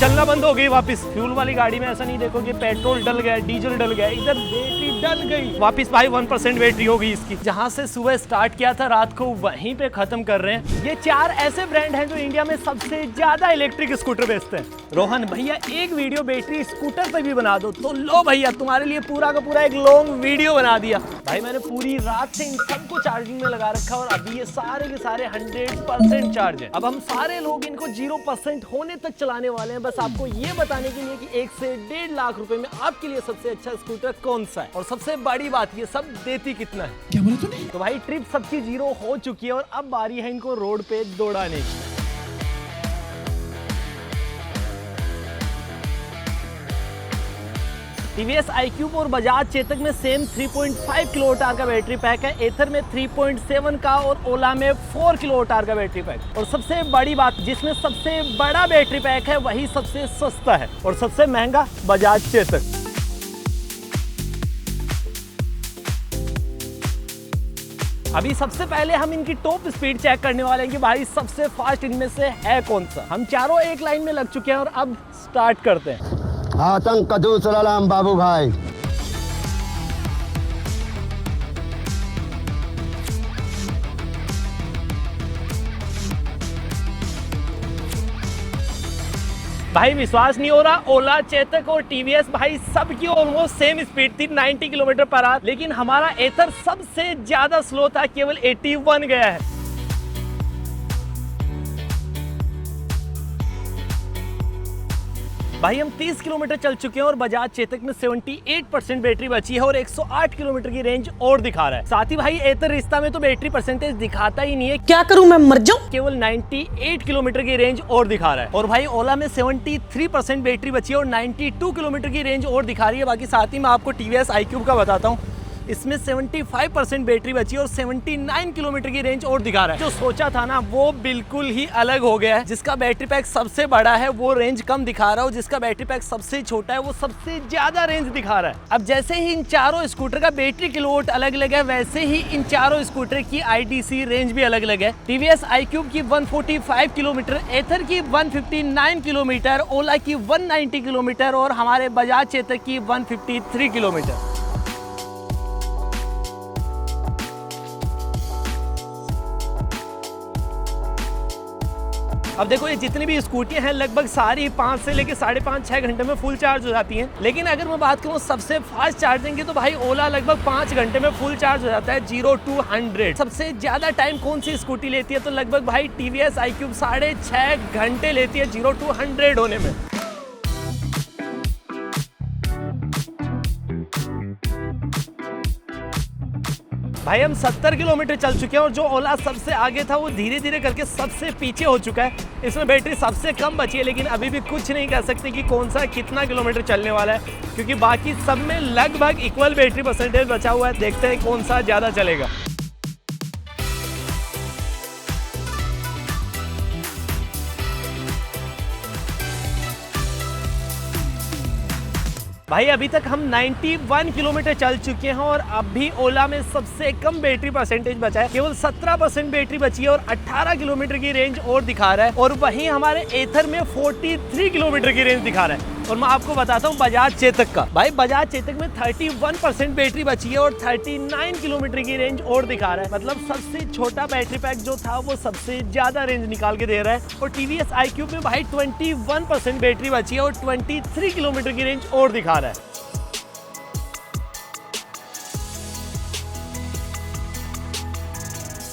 चलना बंद हो गई वापस। फ्यूल वाली गाड़ी में ऐसा नहीं देखो कि पेट्रोल डल गया, डीजल डल गया, इधर बैटरी डल गई वापस भाई 1% बैटरी हो गई इसकी। जहाँ से सुबह स्टार्ट किया था रात को वहीं पे खत्म कर रहे हैं। ये 4 ऐसे ब्रांड हैं जो इंडिया में सबसे ज्यादा इलेक्ट्रिक स्कूटर बेचते हैं। रोहन भैया एक वीडियो बैटरी स्कूटर पे भी बना दो तो लो भैया तुम्हारे लिए पूरा का पूरा एक लॉन्ग वीडियो बना दिया। भाई मैंने पूरी रात से इन सबको चार्जिंग में लगा रखा और अभी ये सारे के सारे 100% चार्ज है। अब हम सारे लोग इनको 0% होने तक चलाने वाले हैं, बस आपको ये बताने के लिए कि 1 से 1.5 लाख रुपए में आपके लिए सबसे अच्छा स्कूटर कौन सा है और सबसे बड़ी बात ये सब देती कितना है। क्या बोला तूने? तो भाई ट्रिप सबकी 0 हो चुकी है और अब बारी है इनको रोड पे दौड़ाने की। टीवीएस iQube और बजाज चेतक में सेम 3.5 किलोवाट का बैटरी पैक है, एथर में 3.7 का और ओला में 4 किलोवाट का बैटरी पैक। और सबसे बड़ी बात जिसमें सबसे बड़ा बैटरी पैक है वही सबसे सस्ता है और सबसे महंगा बजाज चेतक। अभी सबसे पहले हम इनकी टॉप स्पीड चेक करने वाले हैं कि भाई सबसे फास्ट इनमें से है कौन सा। हम चारों एक लाइन में लग चुके हैं और अब स्टार्ट करते हैं। आतंक का दूसरा बाबू भाई। भाई विश्वास नहीं हो रहा, ओला चेतक और टीवीएस भाई सबकी ऑलमोस्ट सेम स्पीड थी 90 किलोमीटर पर आवर, लेकिन हमारा एथर सबसे ज्यादा स्लो था, केवल 81 गया है। भाई हम 30 किलोमीटर चल चुके हैं और बजाज चेतक में 78% बैटरी बची है और 108 किलोमीटर की रेंज और दिखा रहा है। साथ ही भाई एथर रिश्ता में तो बैटरी परसेंटेज दिखाता ही नहीं है, क्या करूं मैं मर जाऊं? केवल 98 किलोमीटर की रेंज और दिखा रहा है। और भाई ओला में 73% बैटरी बची है और 92 किलोमीटर की रेंज और दिखा रही है। बाकी साथ ही मैं आपको टीवीएस iQube का बताता हूँ, इसमें 75% बैटरी बची और 79 किलोमीटर की रेंज और दिखा रहा है। जो सोचा था ना वो बिल्कुल ही अलग हो गया है। जिसका बैटरी पैक सबसे बड़ा है वो रेंज कम दिखा रहा है और जिसका बैटरी पैक सबसे छोटा है वो सबसे ज्यादा रेंज दिखा रहा है। अब जैसे ही इन चारों स्कूटर का बैटरी किलोवाट अलग अलग है वैसे ही इन चारों स्कूटर की IDC रेंज भी अलग अलग है। टीवीएस iQube की 145 किलोमीटर, एथर की 159 किलोमीटर, ओला की 190 किलोमीटर और हमारे बजाज चेतक की 153 किलोमीटर। अब देखो ये जितनी भी स्कूटियां हैं लगभग सारी 5 से लेके 5.5-6 घंटे में फुल चार्ज हो जाती हैं। लेकिन अगर मैं बात करूं सबसे फास्ट चार्जिंग की तो भाई ओला लगभग 5 घंटे में फुल चार्ज हो जाता है 0 to 100। सबसे ज्यादा टाइम कौन सी स्कूटी लेती है तो लगभग भाई टीवीएस iQube 6.5 घंटे लेती है 0 to 100 होने में। भाई हम 70 किलोमीटर चल चुके हैं और जो ओला सबसे आगे था वो धीरे धीरे करके सबसे पीछे हो चुका है। इसमें बैटरी सबसे कम बची है लेकिन अभी भी कुछ नहीं कह सकते कि कौन सा कितना किलोमीटर चलने वाला है, क्योंकि बाकी सब में लगभग इक्वल बैटरी परसेंटेज बचा हुआ है। देखते हैं कौन सा ज़्यादा चलेगा। भाई अभी तक हम 91 किलोमीटर चल चुके हैं और अब भी ओला में सबसे कम बैटरी परसेंटेज बचा है, केवल 17% बैटरी बची है और 18 किलोमीटर की रेंज और दिखा रहा है। और वहीं हमारे एथर में 43 किलोमीटर की रेंज दिखा रहा है। और मैं आपको बताता हूँ बजाज चेतक का, भाई बजाज चेतक में 31% बैटरी बची है और 39 किलोमीटर की रेंज और दिखा रहा है। मतलब सबसे छोटा बैटरी पैक जो था वो सबसे ज्यादा रेंज निकाल के दे रहा है। और टीवीएस iQube में भाई 21% बैटरी बची है और 23 किलोमीटर की रेंज और दिखा रहा है।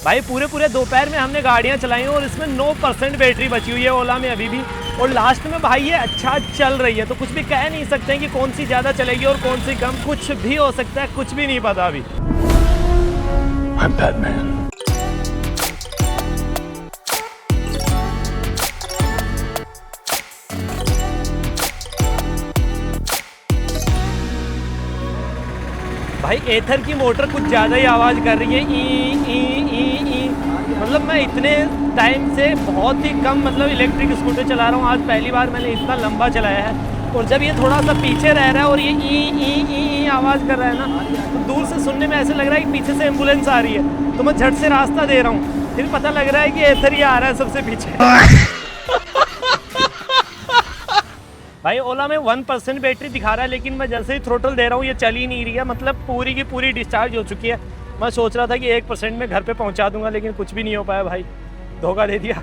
भाई पूरे दोपहर में हमने गाड़ियां चलाई और इसमें 9% बैटरी बची हुई है ओला में अभी भी। और लास्ट में भाई ये अच्छा चल रही है तो कुछ भी कह नहीं सकते कि कौन सी ज़्यादा चलेगी और कौन सी कम, कुछ भी हो सकता है, कुछ भी नहीं पता अभी। I'm Batman. भाई एथर की मोटर कुछ ज़्यादा ही आवाज़ कर रही है, ई। मतलब मैं इतने टाइम से बहुत ही कम इलेक्ट्रिक स्कूटर चला रहा हूँ, आज पहली बार मैंने इतना लंबा चलाया है। और जब ये थोड़ा सा पीछे रह रहा है और ये ई आवाज़ कर रहा है ना, तो दूर से सुनने में ऐसे लग रहा है कि पीछे से एम्बुलेंस आ रही है, तो मैं झट से रास्ता दे रहा हूँ, फिर पता लग रहा है कि एथर ही आ रहा है सबसे पीछे। भाई ओला में 1% बैटरी दिखा रहा है, लेकिन मैं जैसे ही थ्रोटल दे रहा हूँ ये चल ही नहीं रही है, मतलब पूरी की पूरी डिस्चार्ज हो चुकी है। मैं सोच रहा था कि 1% में घर पे पहुँचा दूंगा, लेकिन कुछ भी नहीं हो पाया भाई, धोखा दे दिया।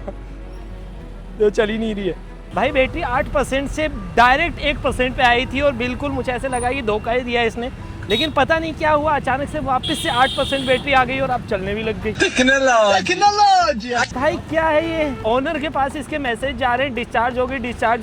तो चल ही नहीं रही है भाई। बैटरी 8% से डायरेक्ट 1% पे आई थी और बिल्कुल मुझे ऐसे लगा कि धोखा ही दिया इसने, लेकिन पता नहीं क्या हुआ, अचानक से वापस से 8% बैटरी आ गई और अब चलने भी लग गई। भाई क्या है ये, ओनर के पास इसके मैसेज जा रहे हैं डिस्चार्ज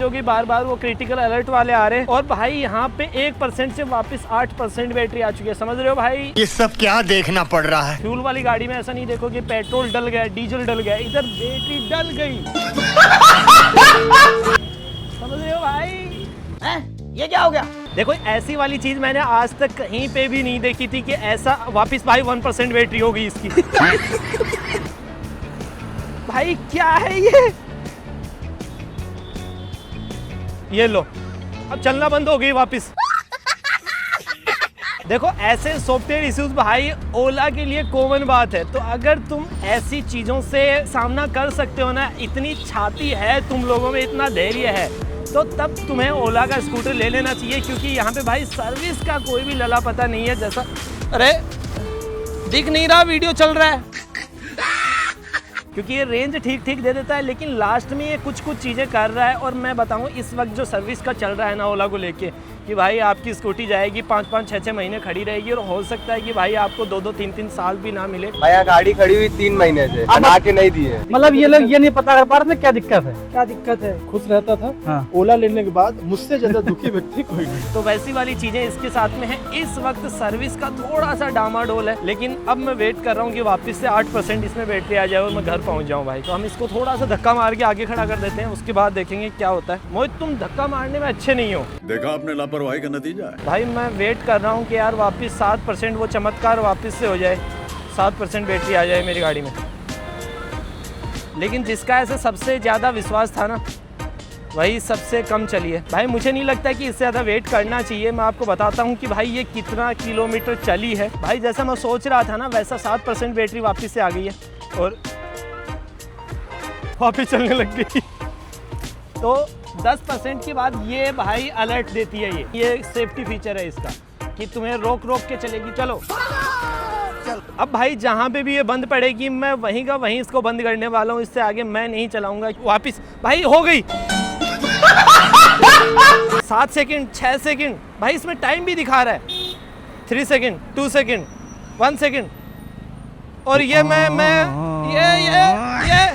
होगी, बार बार वो क्रिटिकल अलर्ट वाले आ रहे हैं, और भाई यहाँ पे 1% से वापस 8% बैटरी आ चुकी है। समझ रहे हो भाई ये सब क्या देखना पड़ रहा है। फ्यूल वाली गाड़ी में ऐसा नहीं देखो कि पेट्रोल डल गया, डीजल डल गया, इधर बैटरी डल गई। समझ रहे हो भाई, ये क्या हो गया? देखो ऐसी वाली चीज मैंने आज तक कहीं पे भी नहीं देखी थी कि ऐसा वापस भाई 1% बैटरी हो गई इसकी। भाई क्या है ये लो, अब चलना बंद हो गई वापस। देखो ऐसे सॉफ्टवेयर इश्यूज भाई ओला के लिए कॉमन बात है, तो अगर तुम ऐसी चीजों से सामना कर सकते हो ना, इतनी छाती है तुम लोगों में, इतना धैर्य है, तो तब तुम्हें ओला का स्कूटर ले लेना चाहिए, क्योंकि यहाँ पे भाई सर्विस का कोई भी लला पता नहीं है। जैसा अरे दिख नहीं रहा, वीडियो चल रहा है, क्योंकि ये रेंज ठीक ठीक दे देता है, लेकिन लास्ट में ये कुछ चीज़ें कर रहा है। और मैं बताऊँ इस वक्त जो सर्विस का चल रहा है ना ओला को लेके, कि भाई आपकी स्कूटी जाएगी 5-5, 6-6 महीने खड़ी रहेगी, और हो सकता है कि भाई आपको 2-2, 3-3 साल भी ना मिले। भैया गाड़ी खड़ी हुई 3 महीने से, बना के नहीं दिए। मतलब ये लोग ये नहीं पता कर पा रहे थे क्या दिक्कत है। क्या दिक्कत है, खुश रहता था। हाँ। ओला लेने के बाद मुझसे ज्यादा दुखी व्यक्ति कोई नहीं। तो वैसी वाली चीजें इसके साथ में है। इस वक्त सर्विस का थोड़ा सा डामाडोल है, लेकिन अब मैं वेट कर रहा हूँ कि वापस से 8% इसमें बैटरी आ जाए और मैं घर पहुँच जाऊँ भाई। तो हम इसको थोड़ा सा धक्का मार के आगे खड़ा कर देते हैं, उसके बाद देखेंगे क्या होता है। मोहित तुम धक्का मारने में अच्छे नहीं हो। देखा आपने लापरवाही का नतीजा है। भाई मैं वेट कर रहा हूँ कि यार वापस 7% वो चमत्कार वापस से हो जाए, 7% बैटरी आ जाए मेरी गाड़ी में। लेकिन जिसका ऐसे सबसे ज़्यादा विश्वास था ना, वही सबसे कम चली है। भाई मुझे नहीं लगता कि इससे ज़्यादा वेट करना चाहिए। मैं आपको बताता हूँ कि भाई ये कितना किलोमीटर चली है। भाई जैसा मैं सोच रहा था ना, वैसा 7% बैटरी वापस से आ गई है और वापस चलने लग गई। तो 10% के बाद ये भाई अलर्ट देती है। ये सेफ्टी फीचर है इसका कि तुम्हें रोक के चलेगी। चलो अब भाई जहाँ पे भी ये बंद पड़ेगी मैं वहीं का वहीं इसको बंद करने वाला हूँ। इससे आगे मैं नहीं चलाऊंगा। वापस भाई हो गई 7 सेकंड, 6 सेकंड। भाई इसमें टाइम भी दिखा रहा है, 3 सेकंड, 2 सेकंड, 1 सेकंड। और ये ये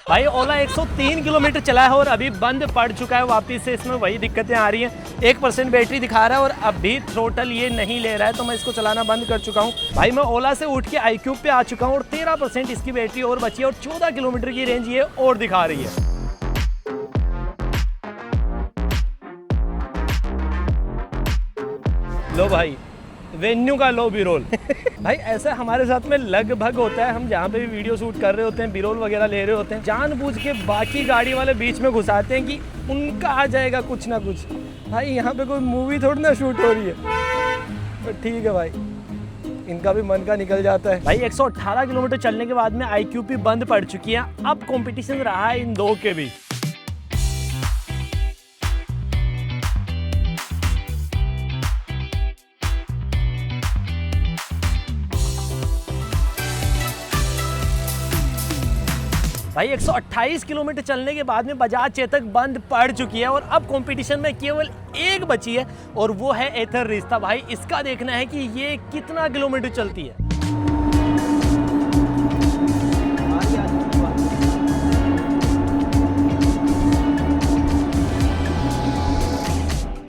भाई ओला 103 किलोमीटर चला है और अभी बंद पड़ चुका है वापस से। इसमें वही दिक्कतें आ रही हैं। 1% बैटरी दिखा रहा है और अभी थ्रोटल ये नहीं ले रहा है, तो मैं इसको चलाना बंद कर चुका हूँ। भाई मैं ओला से उठ के iQube पे आ चुका हूँ और 13% इसकी बैटरी और बची है और 14 किलोमीटर की रेंज ये और दिखा रही है। लो भाई वेन्यू का लो बिरोल। भाई ऐसा हमारे साथ में लगभग होता है। हम जहाँ पे भी वीडियो शूट कर रहे होते हैं, बिरोल वगैरह ले रहे होते हैं, जानबूझ के बाकी गाड़ी वाले बीच में घुसाते हैं कि उनका आ जाएगा कुछ ना कुछ। भाई यहाँ पे कोई मूवी थोड़ी ना शूट हो रही है, तो ठीक है भाई, इनका भी मन का निकल जाता है। भाई 118 किलोमीटर चलने के बाद में iQube भी बंद पड़ चुकी है। अब कॉम्पिटिशन रहा है इन दो के भी। भाई 128 किलोमीटर चलने के बाद में बजाज चेतक बंद पड़ चुकी है और अब कंपटीशन में केवल एक बची है और वो है एथर रिश्ता। भाई इसका देखना है कि ये कितना किलोमीटर चलती है।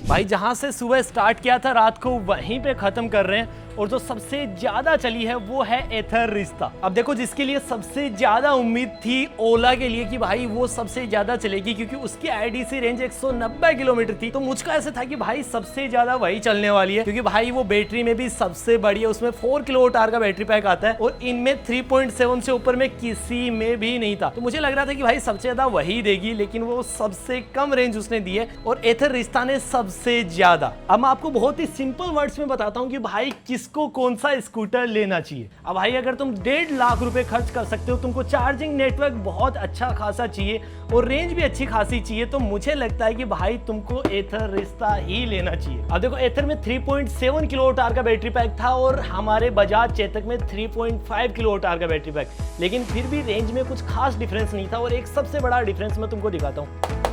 भाई जहां से सुबह स्टार्ट किया था रात को वहीं पे खत्म कर रहे हैं और जो सबसे ज्यादा चली है वो है एथर रिश्ता। अब देखो जिसके लिए सबसे ज्यादा उम्मीद थी ओला के लिए कि भाई वो सबसे ज्यादा चलेगी, क्योंकि उसकी आईडीसी रेंज 190 किलोमीटर थी, तो मुझको ऐसे था कि भाई सबसे ज्यादा वही चलने वाली है, क्योंकि भाई वो बैटरी में भी सबसे बड़ी है। उसमें 4 किलोवाट आवर का बैटरी पैक आता है और इनमें 3.7 से ऊपर में किसी में भी नहीं था। तो मुझे लग रहा था कि भाई सबसे ज्यादा वही देगी, लेकिन वो सबसे कम रेंज उसने दी है और एथर रिश्ता ने सबसे ज्यादा। अब मैं आपको बहुत ही सिंपल वर्ड्स में बताता हूँ कि भाई किसको कौन सा स्कूटर लेना चाहिए। अब भाई अगर तुम 1.5 लाख रुपए खर्च कर सकते हो, तुमको चार्जिंग नेटवर्क बहुत अच्छा खासा चाहिए और रेंज भी अच्छी खासी चाहिए, तो मुझे लगता है कि भाई तुमको एथर रिश्ता ही लेना चाहिए। अब देखो एथर में 3.7 किलोवाट आवर का बैटरी पैक था और हमारे बजाज चेतक में 3.5 किलोवाट आवर का बैटरी पैक, लेकिन फिर भी रेंज में कुछ खास डिफरेंस नहीं था। और एक सबसे बड़ा डिफरेंस मैं तुमको दिखाता हूँ।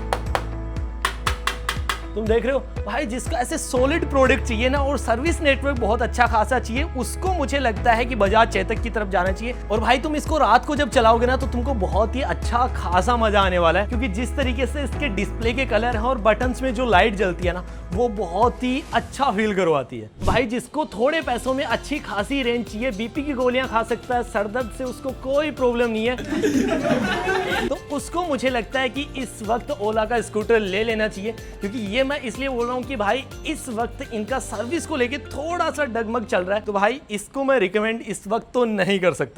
तुम देख रहे हो भाई, जिसका ऐसे सॉलिड प्रोडक्ट चाहिए ना और सर्विस नेटवर्क बहुत अच्छा खासा चाहिए, उसको मुझे लगता है कि बजाज चेतक की तरफ जाना चाहिए। और भाई तुम इसको रात को जब चलाओगे ना तो तुमको बहुत ही अच्छा खासा मजा आने वाला है, क्योंकि जिस तरीके से इसके डिस्प्ले के कलर हैं और बटन्स में जो लाइट जलती है ना, वो बहुत ही अच्छा फील करवाती है। भाई जिसको थोड़े पैसों में अच्छी खासी रेंज चाहिए, बीपी की गोलियां खा सकता है, सरदर्द से उसको कोई प्रॉब्लम नहीं है, तो उसको मुझे लगता है कि इस वक्त ओला का स्कूटर ले लेना चाहिए। क्योंकि ये मैं इसलिए बोल रहा हूँ कि भाई इस वक्त इनका सर्विस को लेके थोड़ा सा डगमग चल रहा है, तो भाई इसको मैं रिकमेंड इस वक्त तो नहीं कर सकता।